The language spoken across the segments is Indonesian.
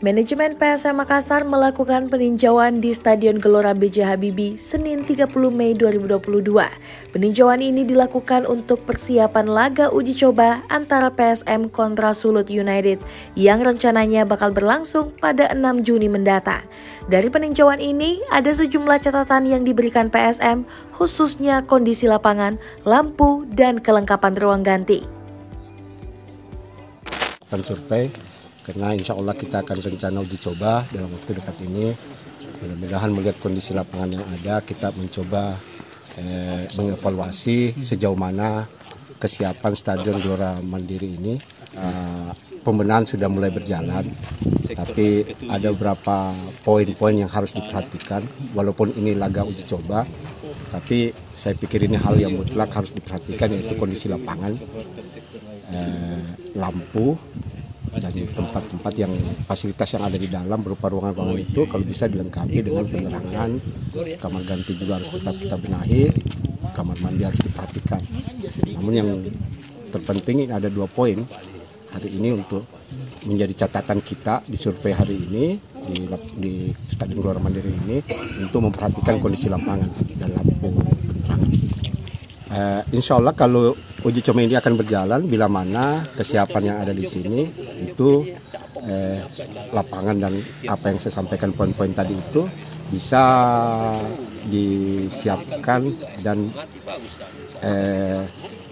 Manajemen PSM Makassar melakukan peninjauan di Stadion Gelora B.J. Habibie Senin 30 Mei 2022. Peninjauan ini dilakukan untuk persiapan laga uji coba antara PSM kontra Sulut United yang rencananya bakal berlangsung pada 6 Juni mendatang. Dari peninjauan ini, ada sejumlah catatan yang diberikan PSM, khususnya kondisi lapangan, lampu, dan kelengkapan ruang ganti. Survei karena insya Allah kita akan rencana uji coba dalam waktu dekat ini. Mudah-mudahan melihat kondisi lapangan yang ada, kita mencoba mengevaluasi sejauh mana kesiapan Stadion Gelora Mandiri ini. Pembenahan sudah mulai berjalan, tapi ada beberapa poin-poin yang harus diperhatikan. Walaupun ini laga uji coba, tapi saya pikir ini hal yang mutlak harus diperhatikan, yaitu kondisi lapangan, lampu, dan tempat-tempat yang fasilitas yang ada di dalam berupa ruangan-ruangan itu kalau bisa dilengkapi dengan penerangan. Kamar ganti juga harus tetap kita benahi, kamar mandi harus diperhatikan. Namun yang terpenting ini ada 2 poin hari ini untuk menjadi catatan kita di survei hari ini di Stadion Gelora Mandiri ini, untuk memperhatikan kondisi lapangan dan lampu penerangan. Insya Allah kalau uji coba ini akan berjalan, bila mana kesiapan yang ada di sini itu lapangan dan apa yang saya sampaikan poin-poin tadi itu bisa disiapkan dan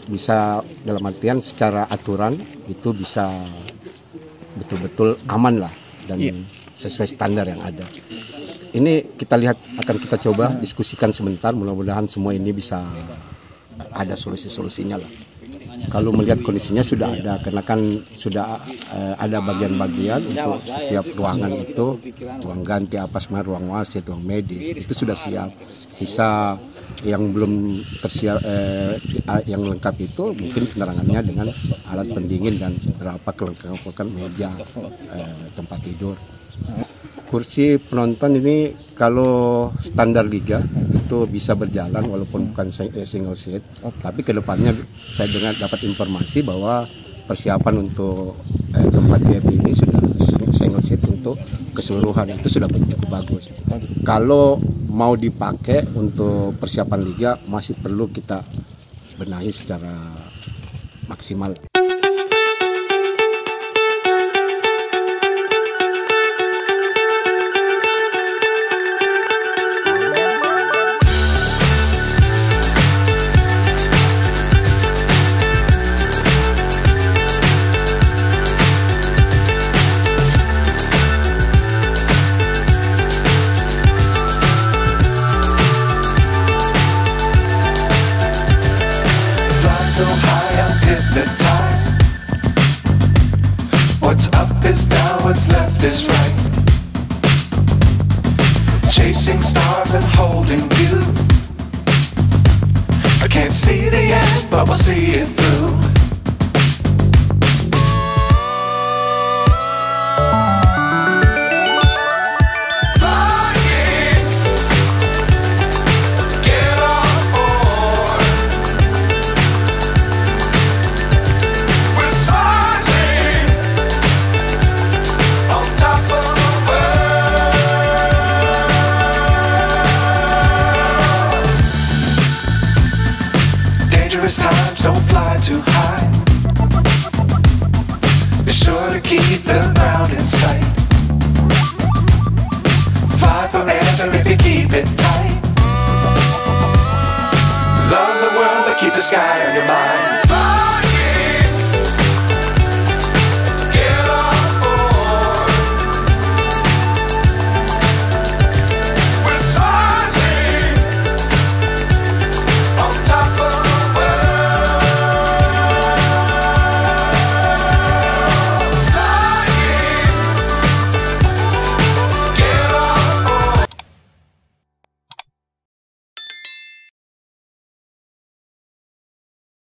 bisa dalam artian secara aturan itu bisa betul-betul aman lah dan sesuai standar yang ada. Ini kita lihat, akan kita coba diskusikan sebentar, mudah-mudahan semua ini bisa ada solusi-solusinya lah. Kalau melihat kondisinya sudah ada, karena kan sudah ada bagian-bagian untuk setiap ruangan itu, ruang ganti apa semua, ruang wasit, ruang medis, itu sudah siap. Sisa yang belum tersiap, yang lengkap itu mungkin penerangannya dengan alat pendingin dan beberapa kelengkapan meja, tempat tidur. Kursi penonton ini kalau standar liga itu bisa berjalan walaupun bukan single seat, tapi kedepannya saya dapat informasi bahwa persiapan untuk tempat VIP ini sudah single seat untuk keseluruhan, itu sudah cukup bagus. Kalau mau dipakai untuk persiapan liga masih perlu kita benahi secara maksimal. So high I'm hypnotized. What's up is down, what's left is right. Chasing stars and holding you. I can't see the end, but we'll see it through. Times don't fly too high. Be sure to keep the ground in sight. Fly forever if you keep it tight. Love the world but keep the sky on your mind.